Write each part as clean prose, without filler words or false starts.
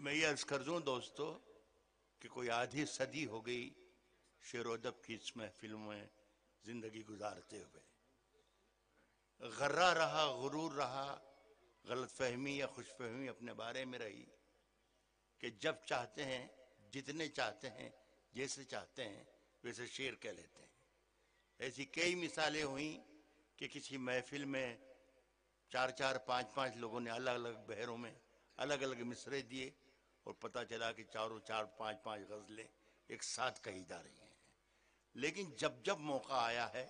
میں یہ عرض کر دوں دوستو کہ کوئی آدھی صدی ہو گئی شعر و ادب کی اس محفل میں زندگی گزارتے ہوئے. غرہ رہا، غرور رہا، غلط فہمی یا خوش فہمی اپنے بارے میں رہی کہ جب چاہتے ہیں، جتنے چاہتے ہیں، جیسے چاہتے ہیں ویسے شعر کہہ لیتے ہیں. ایسی کئی مثالیں ہوئیں کہ کسی محفل میں 4 5 لوگوں نے الگ الگ بحروں میں الگ الگ مصرے دیے اور پتہ چلا کہ 4 5 غزلیں ایک ساتھ کہی جا رہی ہیں. لیکن جب موقع آیا ہے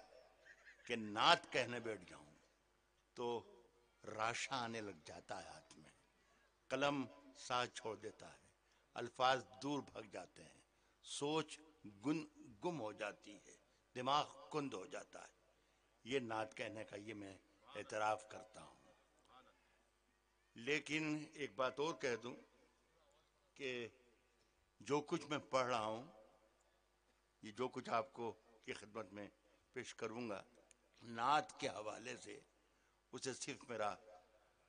کہ نعت کہنے بیٹھ جاؤں تو راشا آنے لگ جاتا ہے ہاتھ میں، قلم ساتھ چھوڑ دیتا ہے، الفاظ دور بھگ جاتے ہیں، سوچ گم ہو جاتی ہے، دماغ کند ہو جاتا ہے. یہ نعت کہنے کا یہ میں اعتراف کرتا ہوں. لیکن ایک بات اور کہہ دوں کہ جو کچھ میں پڑھ رہا ہوں، یہ جو کچھ آپ کو کی خدمت میں پیش کروں گا نعت کے حوالے سے، اسے صرف میرا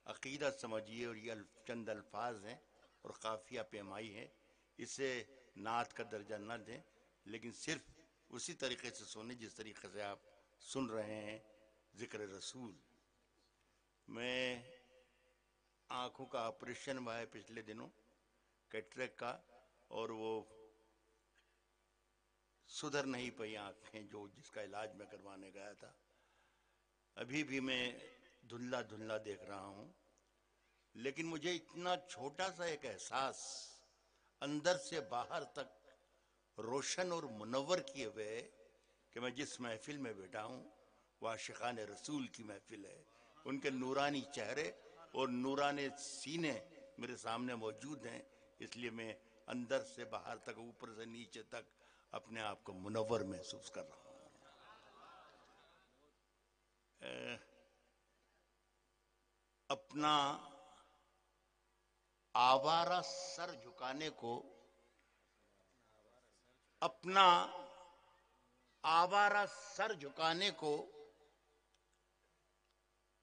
عقیدہ سمجھیے اور یہ چند الفاظ ہیں اور قافیہ پیمائی ہے. اسے نعت کا درجہ نہ دیں، لیکن صرف اسی طریقے سے سنیں جس طریقے سے آپ سن رہے ہیں ذکر رسول. میں آنکھوں کا آپریشن ہوا ہے پچھلے دنوں، کیٹریک کا، اور وہ سدھر نہیں پئی آنکھیں جس کا علاج میں کروانے گیا تھا. ابھی بھی میں دھندلا دیکھ رہا ہوں. لیکن مجھے اتنا چھوٹا سا ایک احساس اندر سے باہر تک روشن اور منور کیے ہوئے کہ میں جس محفل میں بیٹھا ہوں وہ عاشقان رسول کی محفل ہے. ان کے نورانی چہرے اور نورانی سینے میرے سامنے موجود ہیں، اس لیے میں اندر سے باہر تک، اوپر سے نیچے تک اپنے آپ کو منور محسوس کر رہا ہوں. اپنا آوارہ سر جھکانے کو، اپنا آوارہ سر جھکانے کو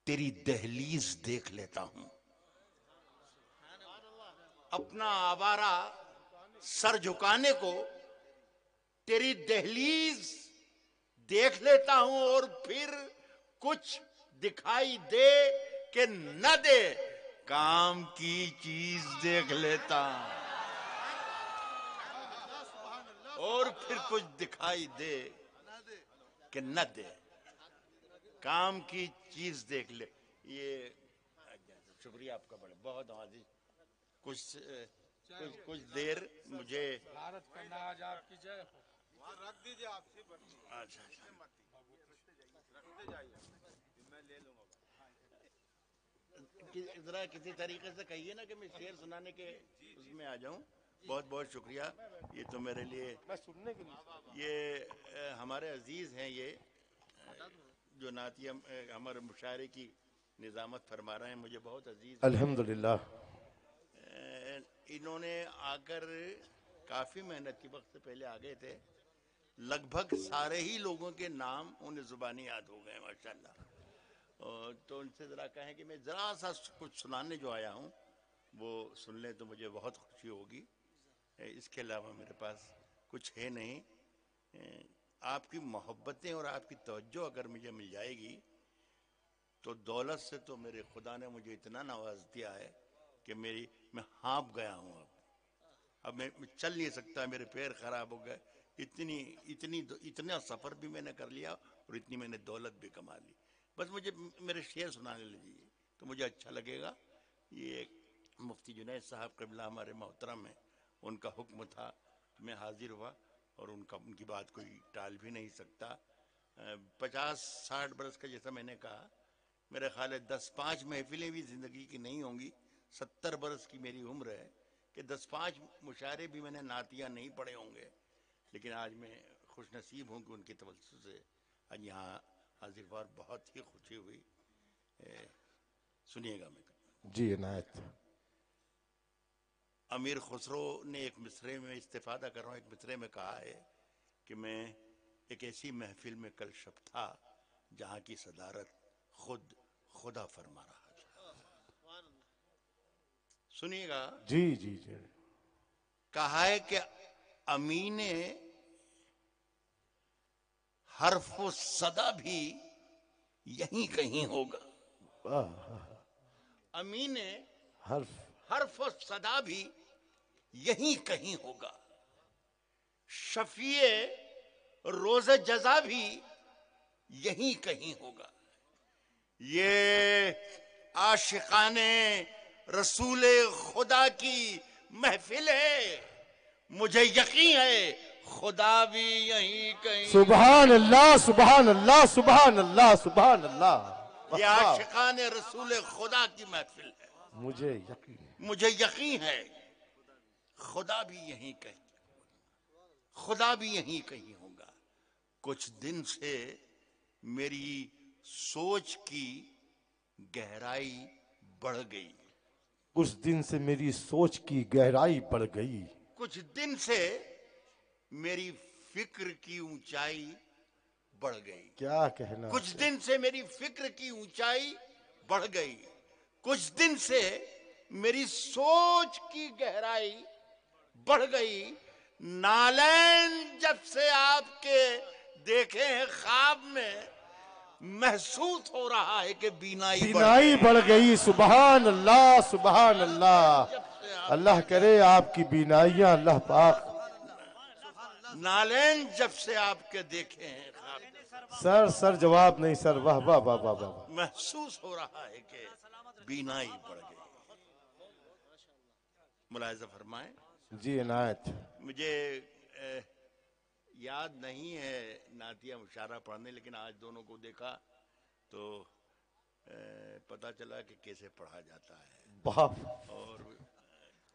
تیری دہلیز دیکھ لیتا ہوں. اپنا آوارہ سر جھکانے کو تیری دہلیز دیکھ لیتا ہوں، اور پھر کچھ دکھائی دے کہ نہ دے کام کی چیز دیکھ لیتا ہوں. اور پھر کچھ دکھائی دے کہ نہ دے کام کی چیز دیکھ لے. یہ شکریہ آپ کا بہت عزیز. کچھ دیر مجھے بھارت کا ناز آپ کی جے ہو. رکھ دیجئے آپ سے رکھتے جائیے، میں لے لوں گا. ذرا کسی طریقے سے کہیے نا کہ میں شعر سنانے کے اس میں آ جاؤں. بہت بہت شکریہ. یہ تو میرے لیے، میں سننے کے لیے یہ ہمارے عزیز ہیں، یہ جو نعتیہ ہمارے مشاعرے کی نظامت فرما رہے ہیں، مجھے بہت عزیز ہیں. الحمدللہ. انہوں نے آ کر کافی محنت کی، وقت سے پہلے آ گئے تھے. لگ بھگ سارے ہی لوگوں کے نام انہیں زبانی یاد ہو گئے ماشاءاللہ. تو ان سے ذرا کہیں کہ میں ذرا سا کچھ سنانے جو آیا ہوں وہ سن لیں تو مجھے بہت خوشی ہوگی. اس کے علاوہ میرے پاس کچھ ہے نہیں. آپ کی محبتیں اور آپ کی توجہ اگر مجھے مل جائے گی تو دولت سے تو میرے خدا نے مجھے اتنا نواز دیا ہے کہ میں ہانپ گیا ہوں. اب میں چل نہیں سکتا، میرے پیر خراب ہو گئے. اتنا سفر بھی میں نے کر لیا اور اتنی میں نے دولت بھی کما لی. بس مجھے میرے شعر سنانے لیجیے تو مجھے اچھا لگے گا. یہ مفتی جنید صاحب قبلہ ہمارے محترم ہیں، ان کا حکم تھا تو میں حاضر ہوا، اور ان کی بات کوئی ٹال بھی نہیں سکتا. 50 60 برس کا جیسا میں نے کہا، میرے خیال ہے 10 5 محفلیں بھی زندگی کی نہیں ہوں گی. 70 برس کی میری عمر ہے کہ 10 5 مشاعرے بھی میں نے نعتیہ نہیں پڑھے ہوں گے. لیکن آج میں خوش نصیب ہوں کہ ان کی توسط سے آج یہاں حاضر ہوا، بہت ہی خوشی ہوئی. سنیے گا. میں جی عنایت. امیر خسرو نے ایک مصرے میں استفادہ کر رہا ہوں، ایک مصرے میں کہا ہے کہ میں ایک ایسی محفل میں کل شب تھا جہاں کی صدارت خود خدا فرما رہا تھا. سنیے گا. جی جی جی. کہا ہے کہ امین حرف و صدا بھی یہیں کہیں ہوگا. امین حرف و صدا بھی یہیں کہیں ہوگا. شفیع روز جزا بھی یہیں کہیں ہوگا. یہ عاشقان رسول خدا کی محفل ہے. مجھے یقین ہے خدا بھی یہیں کہیں. سبحان اللہ سبحان اللہ سبحان اللہ سبحان اللہ. یہ عاشقان رسول خدا کی محفل ہے. مجھے مجھے یقین ہے خدا بھی یہیں کہیں. خدا بھی یہیں کہیں ہوگا. کچھ دن سے میری سوچ کی گہرائی بڑھ گئی. کچھ دن سے میری سوچ کی گہرائی بڑھ گئی. کچھ دن سے میری فکر کی اونچائی بڑھ گئی. کیا کہنا. کچھ دن سے میری فکر کی اونچائی بڑھ گئی. کچھ دن سے میری سوچ کی گہرائی بڑھ گئی. نالین جب سے آپ کے دیکھے ہیں خواب میں محسوس ہو رہا ہے کہ بینائی بڑھ گئی. سبحان اللہ سبحان اللہ. اللہ کرے آپ کی بینائیاں اللہ پاک. نالین جب سے آپ کے دیکھے ہیں خواب میں سر جواب نہیں سر. واہ واہ واہ واہ واہ. محسوس ہو رہا ہے کہ بینائی بڑھ گئی. ملاحظہ فرمائیں. جی عنایت. مجھے یاد نہیں ہے نعتیہ مشاعرہ پڑھنے، لیکن آج دونوں کو دیکھا تو پتا چلا کہ کیسے پڑھا جاتا ہے. اور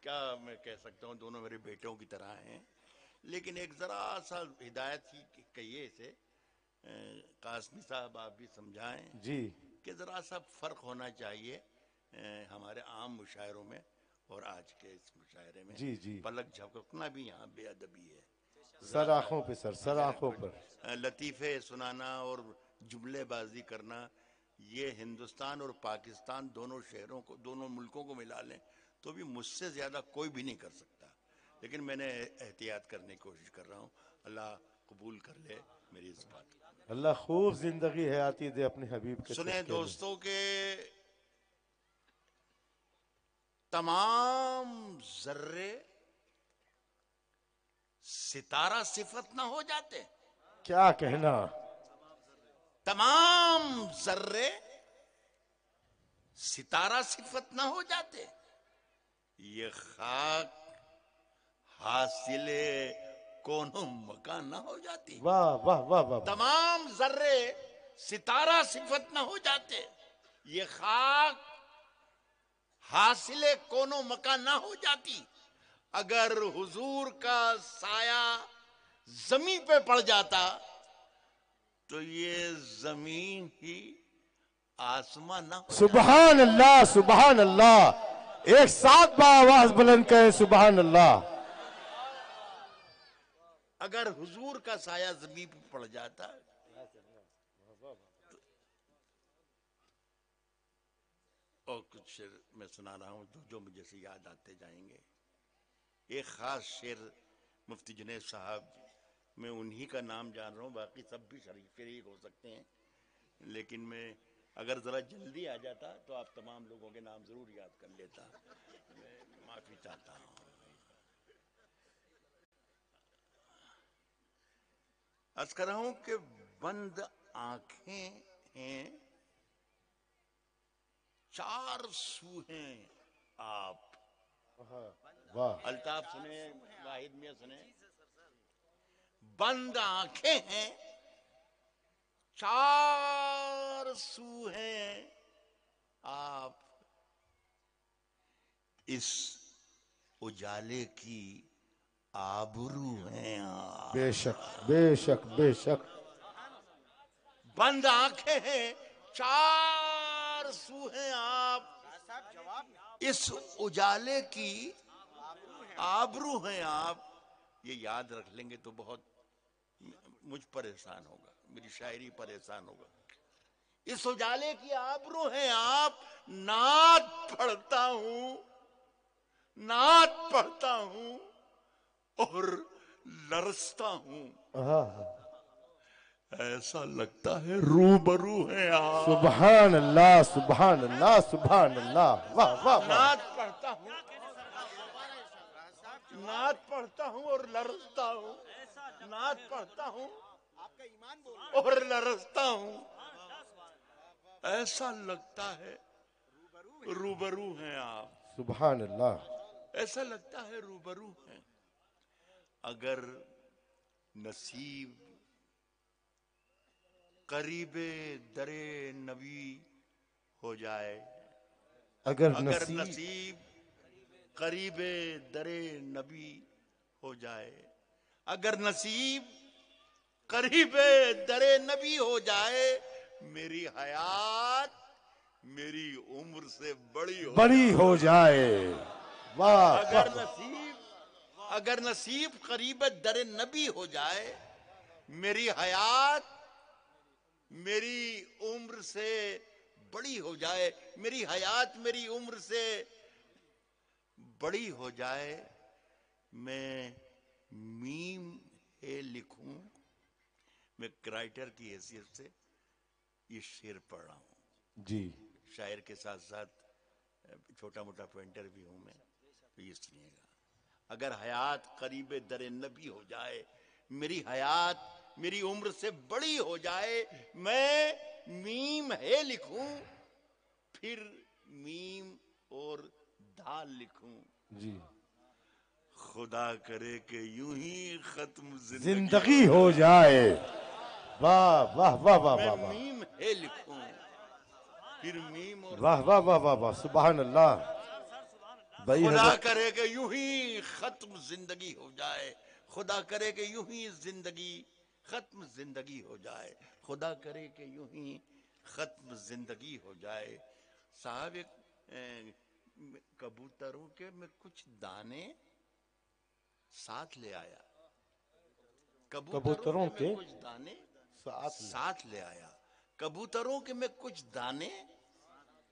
کیا میں کہہ سکتا ہوں، دونوں میرے بیٹوں کی طرح ہیں. لیکن ایک ذرا سا ہدایت ہی کہیے اسے، قاسمی صاحب آپ بھی سمجھائیں جی کہ ذرا سا فرق ہونا چاہیے ہمارے عام مشاعروں میں اور آج کے اس مشاعرے میں. جی جی. پلک جھپکنا بھی یہاں بے ادبی ہے. سر آنکھوں پہ سر. سر آنکھوں پر. لطیفے سنانا اور جملے بازی کرنا، یہ ہندوستان اور پاکستان دونوں شہروں کو، دونوں ملکوں کو ملا لیں تو بھی مجھ سے زیادہ کوئی بھی نہیں کر سکتا. لیکن میں نے احتیاط کرنے کی کوشش کر رہا ہوں. اللہ قبول کر لے میری اس بات کو. اللہ خوب زندگی حیاتی دے اپنے حبیب کے. سنیں دوستوں کہ تمام ذرے ستارہ صفت نہ ہو جاتے. کیا کہنا. تمام ذرے ستارہ صفت نہ ہو جاتے. یہ خاک حاصل کونوں مکان نہ ہو جاتی. واہ واہ واہ واہ. تمام ذرے ستارہ صفت نہ ہو جاتے. یہ خاک حاصل کونوں مکان نہ ہو جاتی. اگر حضور کا سایہ زمین پہ پڑ جاتا تو یہ زمین ہی آسمان نہ ہو. سبحان اللہ سبحان اللہ. ایک ساتھ آواز بلند کرے سبحان اللہ. اگر حضور کا سایہ زمین پہ پڑ جاتا اور کچھ شعر میں سنا رہا ہوں جو مجھے سے یاد آتے جائیں گے. ایک خاص شعر مفتی جنید صاحب، میں انہی کا نام جان رہا ہوں، باقی سب بھی شریک ہو سکتے ہیں، لیکن میں اگر ذرا جلدی آ جاتا تو آپ تمام لوگوں کے نام ضرور یاد کر لیتا. میں معافی چاہتا ہوں. عرض کر رہا ہوں کہ بند آنکھیں ہیں، چار سو ہیں آپ. واہ. الطاف سنیں، واحد میاں سنیں. بند آنکھیں ہیں، چار سو ہیں آپ. اس اجالے کی آبرو ہیں آپ. بے شک بے شک بے شک. بند آنکھیں ہیں، چار سو ہیں آپ. اس اجالے کی آبرو ہیں آپ. یہ یاد رکھ لیں گے تو بہت مجھ پر احسان ہوگا، میری شاعری پر احسان ہوگا. اس اجالے کی آبرو ہیں آپ. نعت پڑھتا ہوں، نعت پڑھتا ہوں اور لرزتا ہوں، ایسا لگتا ہے روبرو ہیں آپ۔ سبحان اللہ سبحان اللہ سبحان اللہ، واہ واہ واہ، نعت پڑھتا ہوں، نعت پڑھتا ہوں اور لرزتا ہوں، نعت پڑھتا ہوں اور لرزتا ہوں، ایسا لگتا ہے روبرو ہیں آپ، سبحان اللہ، ایسا لگتا ہے روبرو ہیں۔ اگر نصیب قریب در نبی ہو جائے، اگر اگر نصیب نصیب قریب در نبی ہو جائے، اگر نصیب قریب در نبی ہو جائے، میری حیات میری عمر سے بڑی ہو بڑی ہو جائے، واہ اگر واہ، اگر نصیب قریب در نبی ہو جائے، میری حیات میری عمر سے بڑی ہو جائے، میری حیات میری عمر سے بڑی ہو جائے، میں میم ہے لکھوں۔ میں رائٹر کی حیثیت سے یہ شعر پڑھ رہا ہوں، جی شاعر کے ساتھ ساتھ چھوٹا موٹا پوائنٹر بھی ہوں میں، تو یہ سنیے گا۔ اگر حیات قریب در نبی ہو جائے، میری حیات میری عمر سے بڑی ہو جائے، میں میم ہے لکھوں، پھر میم اور دال لکھوں، جی، خدا کرے کہ یوں ہی ختم زندگی ہو جائے، واہ واہ واہ واہ میں واہ واہ، میم ہے لکھوں، پھر میم اور واہ واہ واہ واہ واہ، سبحان اللہ، بھائی خدا حضرت کرے کہ یوں ہی ختم زندگی ہو جائے، خدا کرے کہ یوں ہی زندگی ختم زندگی ہو جائے، خدا کرے کہ یوں ہی ختم زندگی ہو جائے۔ صاحب ایک کبوتروں کے میں کچھ دانے ساتھ لے آیا، کبوتروں میں کے کچھ دانے ساتھ ساتھ لے آیا، کبوتروں کے میں کچھ دانے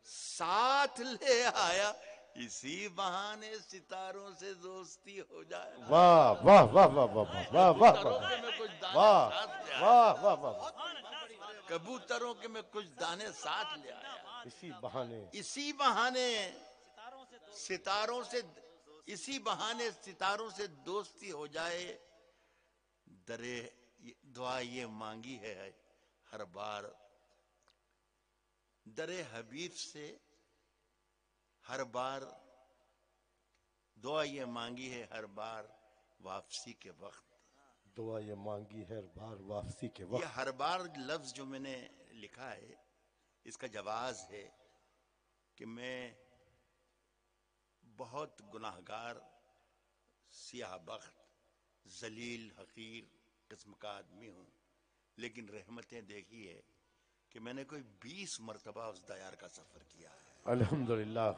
ساتھ لے آیا، اسی بہانے ستاروں سے دوستی ہو جائے۔ واہ واہ واہ واہ واہ واہ واہ کبوتروں واہ، کے میں کچھ دانے واہ ساتھ لے آیا، واہ واہ واہ، کبوتروں کے میں کچھ دانے ساتھ لے آیا، اسی بہانے اسی بہانے ستاروں سے اسی بہانے ستاروں سے دوستی ہو جائے۔ درے دعا یہ مانگی ہے ہر بار، درے حبیب سے ہر بار، دعا یہ مانگی ہے ہر بار واپسی کے وقت۔ دعا یہ مانگی ہے بار واپسی کے یہ وقت، ہر بار لفظ جو میں نے لکھا ہے، اس کا جواز ہے کہ میں بہت گناہگار، سیاہ بخت، ذلیل حقیر قسم کا آدمی ہوں، لیکن رحمتیں دیکھی ہے کہ میں نے کوئی 20 مرتبہ اس دیار کا سفر کیا ہے، الحمدللہ،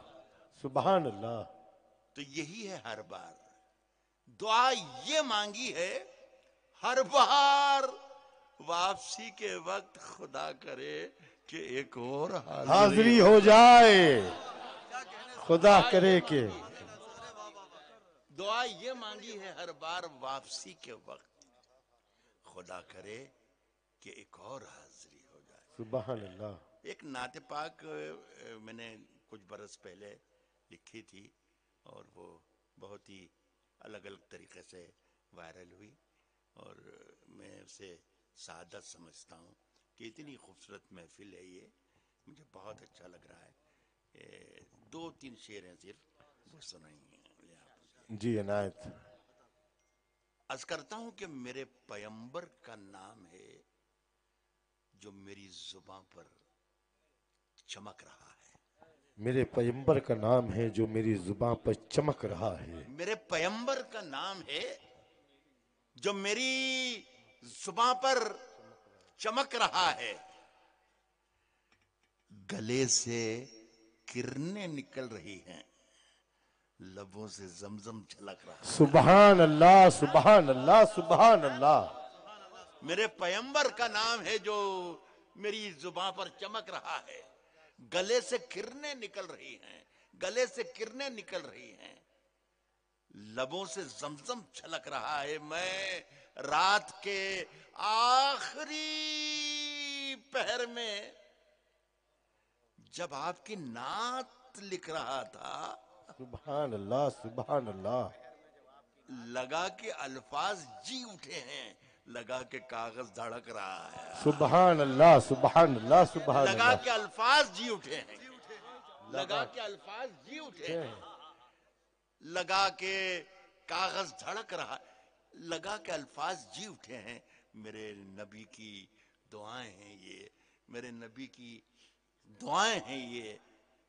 سبحان اللہ، تو یہی ہے ہر بار دعا یہ مانگی ہے ہر بار واپسی کے وقت، خدا کرے کہ ایک اور حاضری ہو جائے، خدا کرے کہ دعا یہ مانگی ہے ہر بار واپسی کے وقت، خدا کرے کہ ایک اور حاضری ہو جائے۔ سبحان اللہ، ایک نعت پاک میں نے کچھ برس پہلے لکھی تھی، اور وہ بہت ہی الگ الگ طریقے سے وائرل ہوئی، اور میں اسے سعادت سمجھتا ہوں کہ اتنی خوبصورت محفل ہے، یہ مجھے بہت اچھا لگ رہا ہے۔ 2-3 شعر ہیں صرف، وہ سنائیں گے آپ۔ جی عنایت، عرض کرتا ہوں کہ میرے پیمبر کا نام ہے جو میری زباں پر چمک رہا ہے، میرے پیمبر کا نام ہے جو میری زباں پر چمک رہا ہے، میرے پیمبر کا نام ہے جو میری زباں پر چمک رہا ہے، گلے سے کرنیں نکل رہی ہیں، لبوں سے زمزم چھلک رہا ہے۔ سبحان اللہ سبحان اللہ سبحان اللہ، میرے پیمبر کا نام ہے جو میری زباں پر چمک رہا ہے، گلے سے کرنیں نکل رہی ہیں، گلے سے کرنیں نکل رہی ہیں، لبوں سے زمزم چھلک رہا ہے. میں رات کے آخری پہر میں جب آپ کی نعت لکھ رہا تھا سبحان اللہ سبحان اللہ. لگا کہ الفاظ جی اٹھے ہیں, لگا کہ کاغذ دھڑک رہا ہے, سبحان اللہ سبحان اللہ سبحان لگا اللہ. کہ الفاظ جی اٹھے ہیں, لگا کہ الفاظ جی اٹھے ہیں, لگا کہ کاغذ دھڑک رہا, لگا کہ الفاظ جی اٹھے ہیں. میرے نبی کی دعائیں ہیں یہ, میرے نبی کی دعائیں ہیں یہ,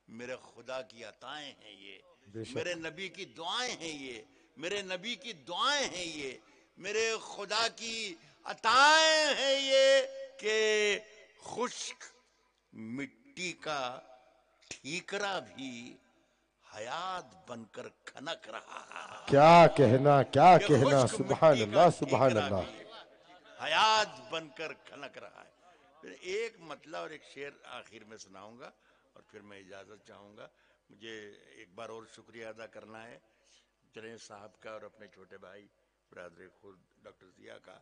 میرے خدا کی عطائیں ہیں یہ, بے شک. میرے نبی کی دعائیں ہیں یہ, میرے نبی کی دعائیں ہیں یہ, میرے خدا کی عطائیں ہیں یہ کہ خشک مٹی کا ٹھیکرا بھی حیات بن کر کھنک رہا ہے. کیا کہنا کیا کہ کہنا. خشک سبحان مٹی کا اللہ سبحان ٹھیکرا اللہ. بھی حیات بن کر کھنک رہا ہے. پھر ایک مطلب اور ایک شعر آخر میں سناؤں گا اور پھر میں اجازت چاہوں گا. مجھے ایک بار اور شکریہ ادا کرنا ہے جنید صاحب کا اور اپنے چھوٹے بھائی برادر خود ڈاکٹر ضیاء کا,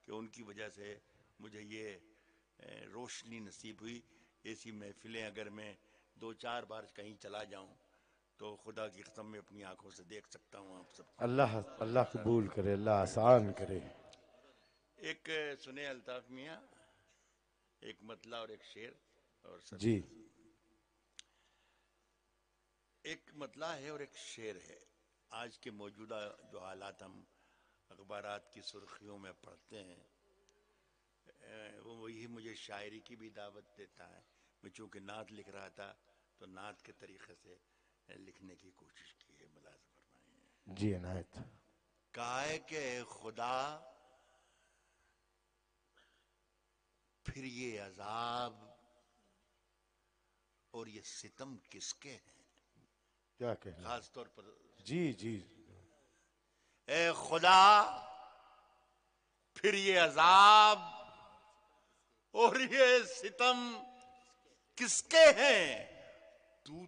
کہ ان کی وجہ سے مجھے یہ روشنی نصیب ہوئی. ایسی محفلیں اگر میں 2-4 بار کہیں چلا جاؤں تو خدا کی قسم میں اپنی آنکھوں سے دیکھ سکتا ہوں آپ سب. اللہ اللہ قبول کرے, اللہ آسان کرے. ایک سنے الطاف میاں, ایک مطلع اور ایک شعر اور سب. جی ایک مطلع ہے اور ایک شعر ہے. آج کے موجودہ جو حالات ہم اخبارات کی سرخیوں میں پڑھتے ہیں, وہی مجھے شاعری کی بھی دعوت دیتا ہے. میں چونکہ نعت لکھ رہا تھا تو نعت کے طریقے سے لکھنے کی کوشش کی ہے. ملاحظہ فرمائیں. جی عنایت. کہا ہے کہ اے خدا پھر یہ عذاب اور یہ ستم کس کے ہیں. کیا کہنا. خاص طور پر جی جی. اے خدا پھر یہ عذاب اور یہ ستم کس کے ہیں.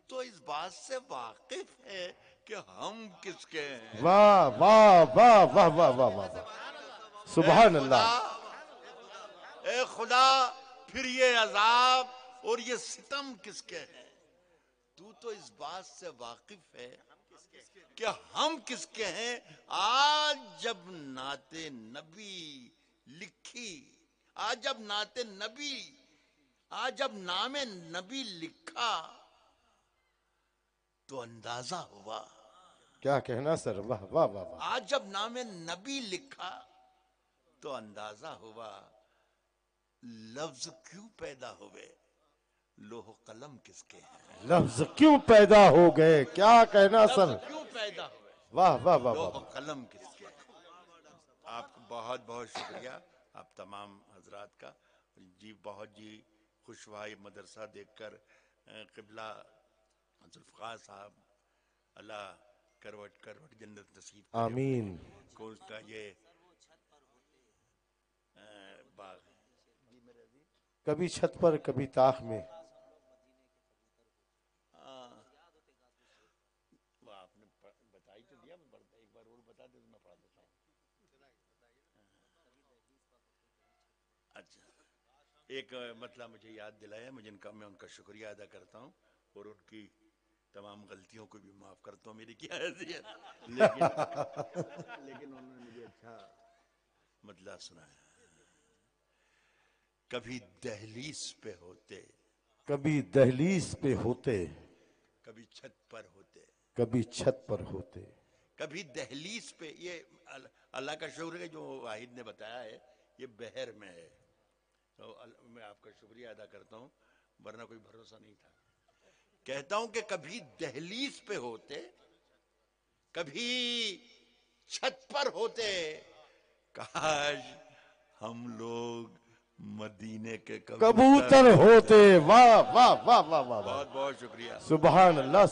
تو اس بات سے واقف ہے کہ ہم کس کے ہیں. واہ واہ واہ واہ واہ واہ واہ. سبحان اللہ. اے خدا پھر یہ عذاب اور یہ ستم کس کے ہیں. تو اس بات سے واقف ہے کہ ہم کس کے ہیں. آج جب نعت نبی لکھی, آج جب نعت نبی, آج جب نام نبی لکھا تو اندازہ ہوا. کیا کہنا سر. واہ واہ واہ واہ. آج جب نام نبی لکھا تو اندازہ ہوا لفظ کیوں پیدا ہوئے, لوح و قلم کس کے ہیں. لفظ کیوں پیدا ہو گئے. کیا کہنا سر. لفظ کیوں پیدا ہوئے, واہ واہ واہ لوح و واہ. قلم کس کے ہیں. آپ کو بہت بہت شکریہ آپ تمام حضرات کا. جی بہت جی خوشوائی مدرسہ دیکھ کر قبلہ ذوالفقار صاحب اللہ کروٹ کروٹ جنت نصیب کرے. آمین. کو اس کا یہ باغ ہے. کبھی چھت پر کبھی طاق میں. وہ آپ نے بتائی تو دیا, ایک بار اور بتا دے تو میں پڑھا دیتا ہوں. اچھا ایک مطلب مجھے یاد دلایا, میں ان کا شکریہ ادا کرتا ہوں اور ان کی تمام غلطیوں کو بھی معاف کرتا ہوں. میری کیا حیثیت, لیکن انہوں نے مجھے اچھا مطلب سنایا. کبھی دہلیز پہ ہوتے, کبھی دہلیز پہ ہوتے, کبھی چھت پر ہوتے, کبھی چھت پر ہوتے, کبھی دہلیز پہ. یہ اللہ کا شکر ہے جو واحد نے بتایا ہے یہ بحر میں ہے, تو میں آپ کا شکریہ ادا کرتا ہوں, ورنہ کوئی بھروسہ نہیں تھا. کہتا ہوں کہ کبھی دہلیز پہ ہوتے, کبھی چھت پر ہوتے, کاش ہم لوگ مدینے کے کبوتر ہوتے. واہ واہ واہ واہ واہ. بہت بہت شکریہ. سبحان اللہ.